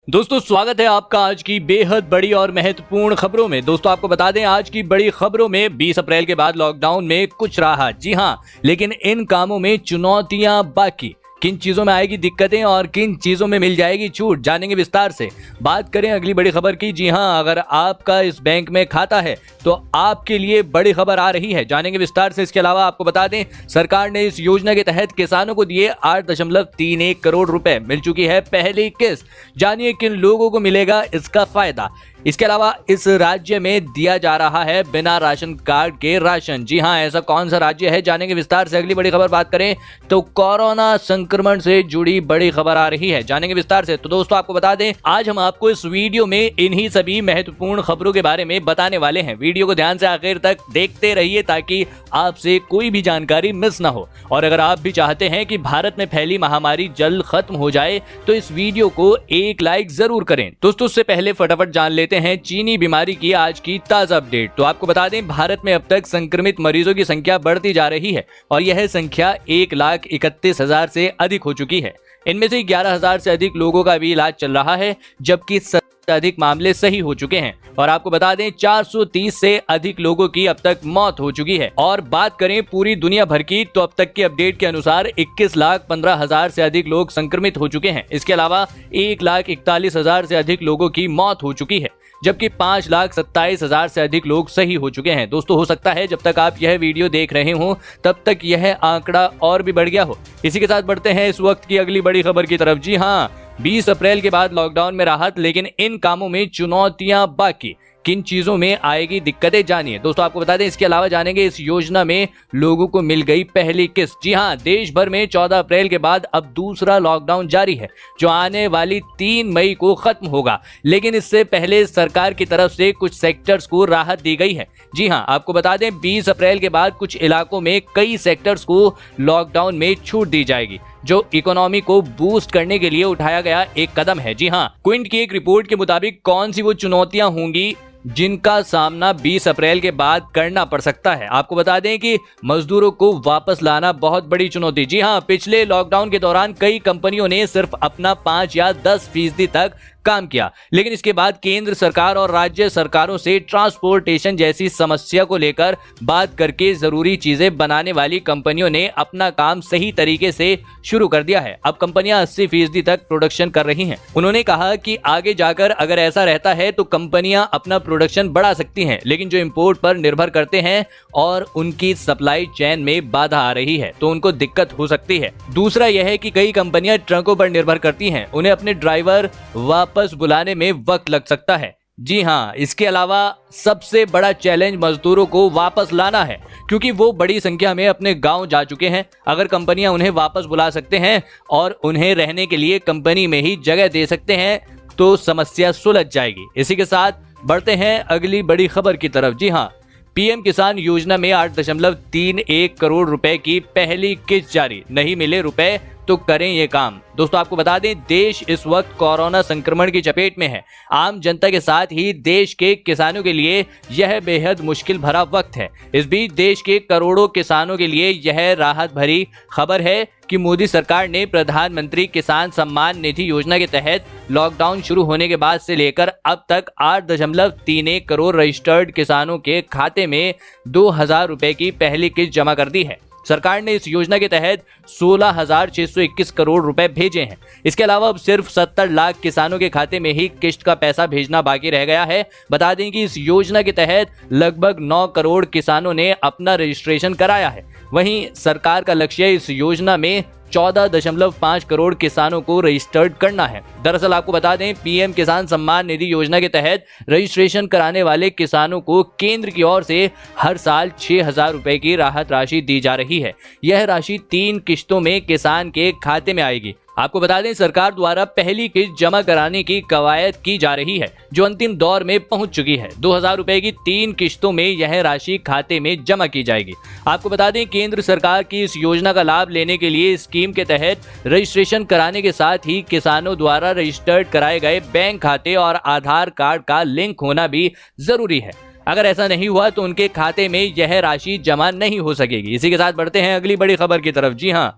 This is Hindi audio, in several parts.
दोस्तों स्वागत है आपका आज की बेहद बड़ी और महत्वपूर्ण खबरों में। दोस्तों आपको बता दें आज की बड़ी खबरों में 20 अप्रैल के बाद लॉकडाउन में कुछ राहत, जी हां, लेकिन इन कामों में चुनौतियां बाकी। किन चीजों में आएगी दिक्कतें और किन चीजों में मिल जाएगी छूट, जानेंगे विस्तार से। बात करें अगली बड़ी खबर की, जी हां, अगर आपका इस बैंक में खाता है तो आपके लिए बड़ी खबर आ रही है, जानेंगे विस्तार से। इसके अलावा आपको बता दें सरकार ने इस योजना के तहत किसानों को दिए 8.31 करोड़ रुपए, मिल चुकी है पहली किस्त। जानिए किन लोगों को मिलेगा इसका फायदा। इसके अलावा इस राज्य में दिया जा रहा है बिना राशन कार्ड के राशन, जी हां, ऐसा कौन सा राज्य है, जानेंगे विस्तार से। अगली बड़ी खबर बात करें तो कोरोना संक्रमण से जुड़ी बड़ी खबर आ रही है, जानेंगे विस्तार से। तो दोस्तों आपको बता दें आज हम आपको इस वीडियो में इन्हीं सभी महत्वपूर्ण खबरों के बारे में बताने वाले हैं। वीडियो को ध्यान से आखिर तक देखते रहिए ताकि आपसे कोई भी जानकारी मिस ना हो। और अगर आप भी चाहते हैं कि भारत में फैली महामारी जल्द खत्म हो जाए तो इस वीडियो को एक लाइक जरूर करें। दोस्तों उससे पहले फटाफट जान लेते हैं चीनी बीमारी की आज की ताजा अपडेट। तो आपको बता दें भारत में अब तक संक्रमित मरीजों की संख्या बढ़ती जा रही है और यह संख्या 1,31,000 से अधिक हो चुकी है। इनमें से 11,000 से अधिक लोगों का भी इलाज चल रहा है, जबकि अधिक मामले सही हो चुके हैं। और आपको बता दें 430 से अधिक लोगों की अब तक मौत हो चुकी है। और बात करें पूरी दुनिया भर की तो अब तक की अपडेट के अनुसार 21,15,000 से अधिक लोग संक्रमित हो चुके हैं। इसके अलावा 1,41,000 से अधिक लोगों की मौत हो चुकी है, जबकि 5,27,000 से अधिक लोग सही हो चुके हैं। दोस्तों हो सकता है जब तक आप यह वीडियो देख रहे हो तब तक यह आंकड़ा और भी बढ़ गया हो। इसी के साथ बढ़ते हैं इस वक्त की अगली बड़ी खबर की तरफ। जी हां, 20 अप्रैल के बाद लॉकडाउन में राहत, लेकिन इन कामों में चुनौतियां बाकी। किन चीजों में आएगी दिक्कतें, जानिए। दोस्तों आपको बता दें इसके अलावा जानेंगे इस योजना में लोगों को मिल गई पहली किस्त। जी हां, देश भर में 14 अप्रैल के बाद अब दूसरा लॉकडाउन जारी है जो आने वाली 3 मई को खत्म होगा, लेकिन इससे पहले सरकार की तरफ से कुछ सेक्टर्स को राहत दी गई है। जी हां, आपको बता दें 20 अप्रैल के बाद कुछ इलाकों में कई सेक्टर्स को लॉकडाउन में छूट दी जाएगी, जो इकोनॉमी को बूस्ट करने के लिए उठाया गया एक कदम है। जी हां, क्विंट की एक रिपोर्ट के मुताबिक कौन सी वो चुनौतियां होंगी जिनका सामना 20 अप्रैल के बाद करना पड़ सकता है। आपको बता दें कि मजदूरों को वापस लाना बहुत बड़ी चुनौती। जी हां, पिछले लॉकडाउन के दौरान कई कंपनियों ने सिर्फ अपना 5 या 10% तक काम किया, लेकिन इसके बाद केंद्र सरकार और राज्य सरकारों से ट्रांसपोर्टेशन जैसी समस्या को लेकर बात करके जरूरी चीजें बनाने वाली कंपनियों ने अपना काम सही तरीके से शुरू कर दिया है। अब कंपनियां 80% तक प्रोडक्शन कर रही हैं। उन्होंने कहा कि आगे जाकर अगर ऐसा रहता है तो कंपनियां अपना प्रोडक्शन बढ़ा सकती हैं, लेकिन जो इंपोर्ट पर निर्भर करते हैं और उनकी सप्लाई चेन में बाधा आ रही है तो उनको दिक्कत हो सकती है। दूसरा यह है कि कई कंपनियां ट्रकों पर निर्भर करती हैं, उन्हें अपने ड्राइवर वापस बुलाने में वक्त लग सकता है। जी हां, इसके अलावा सबसे बड़ा चैलेंज मजदूरों को वापस लाना है, क्योंकि वो बड़ी संख्या में अपने गांव जा चुके हैं। अगर कंपनियां उन्हें वापस बुला सकते हैं और उन्हें रहने के लिए कंपनी में ही जगह दे सकते हैं तो समस्या सुलझ जाएगी। इसी के साथ बढ़ते हैं अगली बड़ी खबर की तरफ। जी हां, पीएम किसान योजना में 8.31 करोड़ रुपए की पहली किस्त जारी, नहीं मिले रुपए तो करें ये काम। दोस्तों आपको बता दें देश इस वक्त कोरोना संक्रमण की चपेट में है। आम जनता के साथ ही देश के किसानों के लिए यह बेहद मुश्किल भरा वक्त है। इस बीच देश के करोड़ों किसानों के लिए यह राहत भरी खबर है कि मोदी सरकार ने प्रधानमंत्री किसान सम्मान निधि योजना के तहत लॉकडाउन शुरू होने के बाद से लेकर अब तक 8.31 करोड़ रजिस्टर्ड किसानों के खाते में 2,000 रुपए की पहली किस्त जमा कर दी है। सरकार ने इस योजना के तहत 16,621 करोड़ रुपए भेजे हैं। इसके अलावा अब सिर्फ 70 लाख किसानों के खाते में ही किस्त का पैसा भेजना बाकी रह गया है। बता दें कि इस योजना के तहत लगभग 9 करोड़ किसानों ने अपना रजिस्ट्रेशन कराया है। वहीं सरकार का लक्ष्य इस योजना में 14.5 करोड़ किसानों को रजिस्टर्ड करना है। दरअसल आपको बता दें पीएम किसान सम्मान निधि योजना के तहत रजिस्ट्रेशन कराने वाले किसानों को केंद्र की ओर से हर साल 6,000 रुपए की राहत राशि दी जा रही है। यह राशि 3 किस्तों में किसान के खाते में आएगी। आपको बता दें सरकार द्वारा पहली किस्त जमा कराने की कवायद की जा रही है, जो अंतिम दौर में पहुंच चुकी है। 2,000 रुपए की 3 किस्तों में यह राशि खाते में जमा की जाएगी। आपको बता दें केंद्र सरकार की इस योजना का लाभ लेने के लिए स्कीम के तहत रजिस्ट्रेशन कराने के साथ ही किसानों द्वारा रजिस्टर्ड कराए गए बैंक खाते और आधार कार्ड का लिंक होना भी जरूरी है। अगर ऐसा नहीं हुआ तो उनके खाते में यह राशि जमा नहीं हो सकेगी। इसी के साथ बढ़ते हैं अगली बड़ी खबर की तरफ। जी हाँ,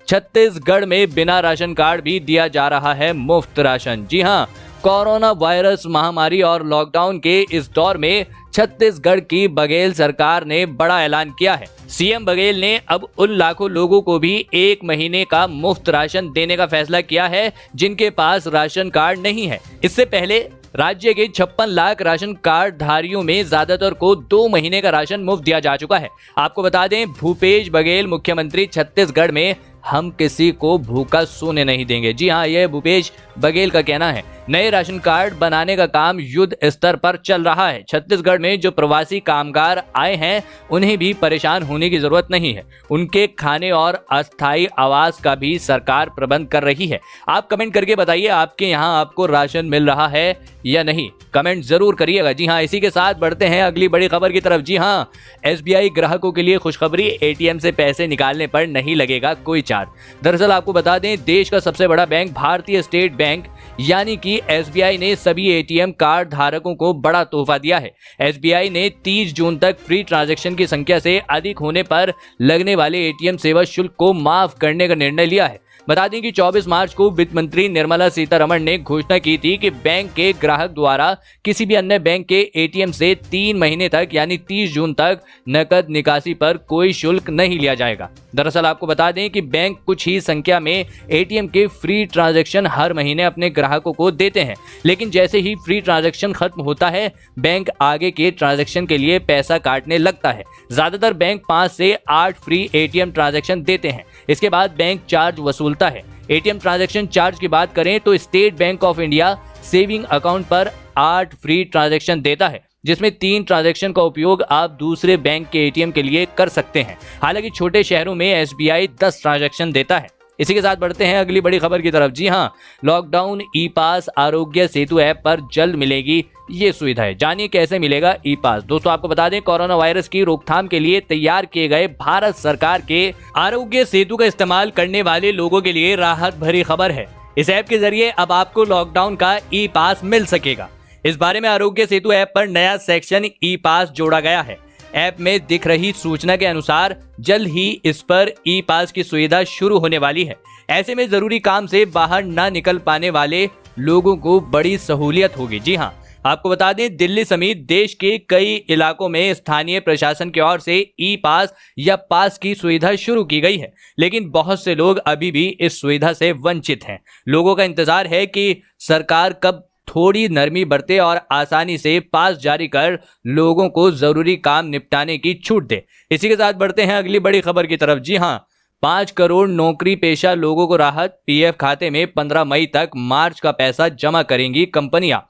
छत्तीसगढ़ में बिना राशन कार्ड भी दिया जा रहा है मुफ्त राशन। जी हां, कोरोना वायरस महामारी और लॉकडाउन के इस दौर में छत्तीसगढ़ की बघेल सरकार ने बड़ा ऐलान किया है। सीएम बघेल ने अब उन लाखों लोगों को भी 1 महीने का मुफ्त राशन देने का फैसला किया है जिनके पास राशन कार्ड नहीं है। इससे पहले राज्य के 56 लाख राशन कार्ड धारियों में ज्यादातर को 2 महीने का राशन मुफ्त दिया जा चुका है। आपको बता दें, भूपेश बघेल मुख्यमंत्री छत्तीसगढ़ में हम किसी को भूखा सोने नहीं देंगे। जी हाँ, यह भूपेश बघेल का कहना है। नए राशन कार्ड बनाने का काम युद्ध स्तर पर चल रहा है। छत्तीसगढ़ में जो प्रवासी कामगार आए हैं उन्हें भी परेशान होने की जरूरत नहीं है। उनके खाने और अस्थायी आवास का भी सरकार प्रबंध कर रही है। आप कमेंट करके बताइए आपके यहाँ आपको राशन मिल रहा है या नहीं, कमेंट जरूर करिएगा। जी हाँ, इसी के साथ बढ़ते हैं अगली बड़ी खबर की तरफ। जी हाँ, एसबीआई ग्राहकों के लिए खुशखबरी, एटीएम से पैसे निकालने पर नहीं लगेगा कोई चार्ज। दरअसल आपको बता दें, देश का सबसे बड़ा बैंक भारतीय स्टेट बैंक यानी कि एसबीआई ने सभी एटीएम कार्ड धारकों को बड़ा तोहफा दिया है। एसबीआई ने 30 जून तक फ्री ट्रांजैक्शन की संख्या से अधिक होने पर लगने वाले एटीएम सेवा शुल्क को माफ करने का निर्णय लिया है। बता दें कि 24 मार्च को वित्त मंत्री निर्मला सीतारमण ने घोषणा की थी कि बैंक के ग्राहक द्वारा किसी भी अन्य बैंक के एटीएम से 3 महीने तक यानी 30 जून तक नकद निकासी पर कोई शुल्क नहीं लिया जाएगा। दरअसल आपको बता दें कि बैंक कुछ ही संख्या में एटीएम के फ्री ट्रांजैक्शन हर महीने अपने ग्राहकों को देते हैं, लेकिन जैसे ही फ्री ट्रांजैक्शन खत्म होता है बैंक आगे के ट्रांजैक्शन के लिए पैसा काटने लगता है। ज्यादातर बैंक 5 से 8 फ्री एटीएम ट्रांजैक्शन देते हैं। इसके बाद बैंक चार्ज वसूलता है। एटीएम ट्रांजैक्शन चार्ज की बात करें तो state bank of India saving account पर 8 फ्री ट्रांजैक्शन देता है, जिसमें 3 ट्रांजैक्शन का उपयोग आप दूसरे बैंक के एटीएम के लिए कर सकते हैं। हालांकि छोटे शहरों में एसबीआई 10 ट्रांजैक्शन देता है। इसी के साथ बढ़ते हैं अगली बड़ी खबर की तरफ। जी हाँ, लॉकडाउन ई पास आरोग्य सेतु ऐप पर जल्द मिलेगी ये सुविधा। जानिए कैसे मिलेगा ई पास। दोस्तों आपको बता दें, कोरोना वायरस की रोकथाम के लिए तैयार किए गए भारत सरकार के आरोग्य सेतु का इस्तेमाल करने वाले लोगों के लिए राहत भरी खबर है। इस ऐप के जरिए अब आपको लॉकडाउन का ई पास मिल सकेगा। इस बारे में आरोग्य सेतु ऐप पर नया सेक्शन ई पास जोड़ा गया है। ऐप में दिख रही सूचना के अनुसार जल्द ही इस पर ई पास की सुविधा शुरू होने वाली है। ऐसे में जरूरी काम से बाहर न निकल पाने वाले लोगों को बड़ी सहूलियत होगी। जी हाँ, आपको बता दें, दिल्ली समेत देश के कई इलाकों में स्थानीय प्रशासन की ओर से ई पास या पास की सुविधा शुरू की गई है, लेकिन बहुत से लोग अभी भी इस सुविधा से वंचित हैं। लोगों का इंतजार है कि सरकार कब थोड़ी नरमी बरते और आसानी से पास जारी कर लोगों को जरूरी काम निपटाने की छूट दे। इसी के साथ बढ़ते हैं अगली बड़ी खबर की तरफ। जी हाँ, 5 करोड़ नौकरी पेशा लोगों को राहत, पीएफ खाते में 15 मई तक मार्च का पैसा जमा करेंगी कंपनियां।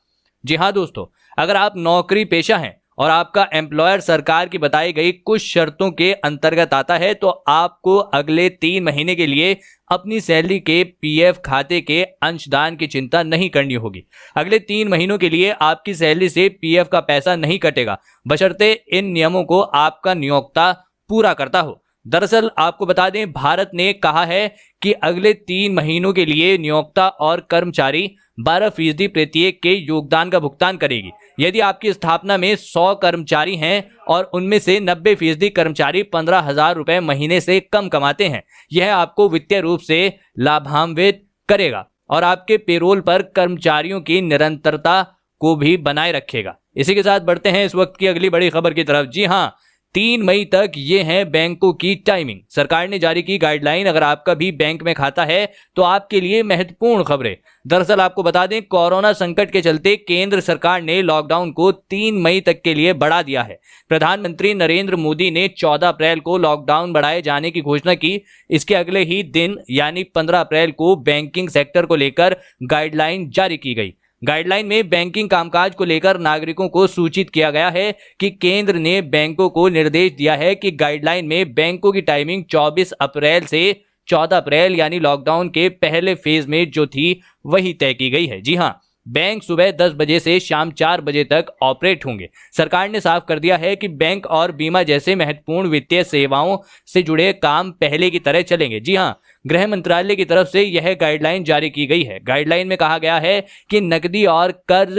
जी हाँ दोस्तों, अगर आप नौकरी पेशा हैं और आपका एम्प्लॉयर सरकार की बताई गई कुछ शर्तों के अंतर्गत आता है तो आपको अगले 3 महीने के लिए अपनी सैलरी के पीएफ खाते के अंशदान की चिंता नहीं करनी होगी। अगले 3 महीनों के लिए आपकी सैलरी से पीएफ का पैसा नहीं कटेगा, बशर्ते इन नियमों को आपका नियोक्ता पूरा करता हो। दरअसल आपको बता दें, भारत ने कहा है कि अगले 3 महीनों के लिए नियोक्ता और कर्मचारी 12% प्रत्येक के योगदान का भुगतान करेगी। यदि आपकी स्थापना में 100 कर्मचारी हैं और उनमें से 90% कर्मचारी 15,000 रुपए महीने से कम कमाते हैं, यह आपको वित्तीय रूप से लाभान्वित करेगा और आपके पेरोल पर कर्मचारियों की निरंतरता को भी बनाए रखेगा। इसी के साथ बढ़ते हैं इस वक्त की अगली बड़ी खबर की तरफ। जी हाँ, 3 मई तक ये है बैंकों की टाइमिंग। सरकार ने जारी की गाइडलाइन। अगर आपका भी बैंक में खाता है तो आपके लिए महत्वपूर्ण खबरें। दरअसल आपको बता दें, कोरोना संकट के चलते केंद्र सरकार ने लॉकडाउन को 3 मई तक के लिए बढ़ा दिया है। प्रधानमंत्री नरेंद्र मोदी ने 14 अप्रैल को लॉकडाउन बढ़ाए जाने की घोषणा की। इसके अगले ही दिन यानी 15 अप्रैल को बैंकिंग सेक्टर को लेकर गाइडलाइन जारी की गई। गाइडलाइन में बैंकिंग कामकाज को लेकर नागरिकों को सूचित किया गया है कि केंद्र ने बैंकों को निर्देश दिया है कि गाइडलाइन में बैंकों की टाइमिंग 24 अप्रैल से 14 अप्रैल यानी लॉकडाउन के पहले फेज में जो थी वही तय की गई है। जी हाँ, बैंक सुबह 10 बजे से शाम 4 बजे तक ऑपरेट होंगे। सरकार ने साफ कर दिया है कि बैंक और बीमा जैसे महत्वपूर्ण वित्तीय सेवाओं से जुड़े काम पहले की तरह चलेंगे। जी हाँ, गृह मंत्रालय की तरफ से यह गाइडलाइन जारी की गई है। गाइडलाइन में कहा गया है कि नकदी और कर्ज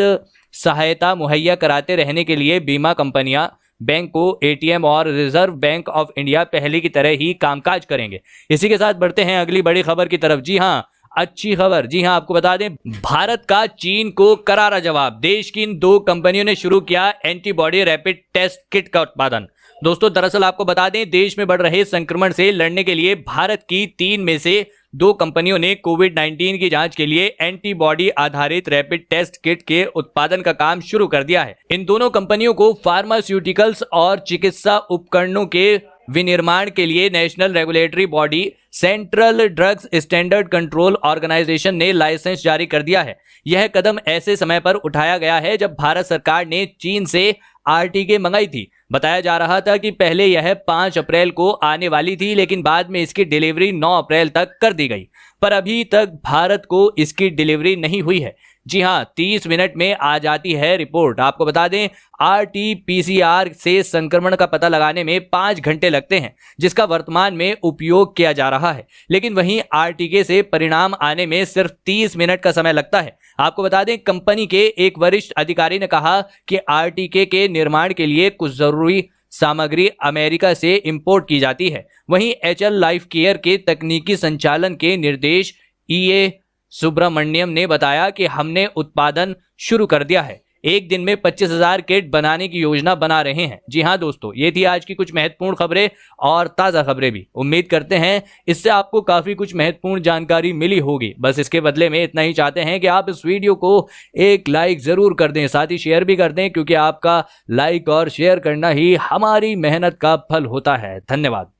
सहायता मुहैया कराते रहने के लिए बीमा कंपनियां, बैंक को एटीएम और रिजर्व बैंक ऑफ इंडिया पहले की तरह ही कामकाज करेंगे। इसी के साथ बढ़ते हैं अगली बड़ी खबर की तरफ। जी हाँ, अच्छी खबर, जी हां, आपको बता दें भारत का चीन को करारा जवाब। देश की इन 2 कंपनियों ने शुरू किया एंटीबॉडी रैपिड टेस्ट किट का उत्पादन। दोस्तों दरअसल आपको बता दें देश में बढ़ रहे संक्रमण से लड़ने के लिए भारत की 3 में से 2 कंपनियों ने कोविड-19 की जांच के लिए एंटीबॉडी आधारित रैपिड टेस्ट किट के उत्पादन का काम शुरू कर दिया है। इन दोनों कंपनियों को फार्मास्यूटिकल्स और चिकित्सा उपकरणों के विनिर्माण के लिए national regulatory body central drugs standard control organisation ने लाइसेंस जारी कर दिया है। यह कदम ऐसे समय पर उठाया गया है जब भारत सरकार ने चीन से आरटीके मंगाई थी। बताया जा रहा था कि पहले यह 5 अप्रैल को आने वाली थी, लेकिन बाद में इसकी डिलीवरी 9 अप्रैल तक कर दी गई, पर अभी तक भारत को इसकी डिलीवरी नहीं हुई है। जी हां, 30 मिनट में आ जाती है रिपोर्ट। आपको बता दें आरटी-पीसीआर से संक्रमण का पता लगाने में 5 घंटे लगते हैं, जिसका वर्तमान में उपयोग किया जा रहा है, लेकिन वहीं आरटीके से परिणाम आने में सिर्फ 30 मिनट का समय लगता है। आपको बता दें कंपनी के एक वरिष्ठ अधिकारी ने कहा कि आरटीके के निर्माण के लिए कुछ जरूरी सामग्री अमेरिका से इंपोर्ट की जाती है। वहीं एचएल लाइफ केयर के तकनीकी संचालन के निर्देश ईए सुब्रमण्यम ने बताया कि हमने उत्पादन शुरू कर दिया है, एक दिन में 25,000 किट बनाने की योजना बना रहे हैं। जी हां दोस्तों, ये थी आज की कुछ महत्वपूर्ण खबरें और ताज़ा खबरें भी। उम्मीद करते हैं इससे आपको काफ़ी कुछ महत्वपूर्ण जानकारी मिली होगी। बस इसके बदले में इतना ही चाहते हैं कि आप इस वीडियो को एक लाइक ज़रूर कर दें, साथ ही शेयर भी कर दें, क्योंकि आपका लाइक और शेयर करना ही हमारी मेहनत का फल होता है। धन्यवाद।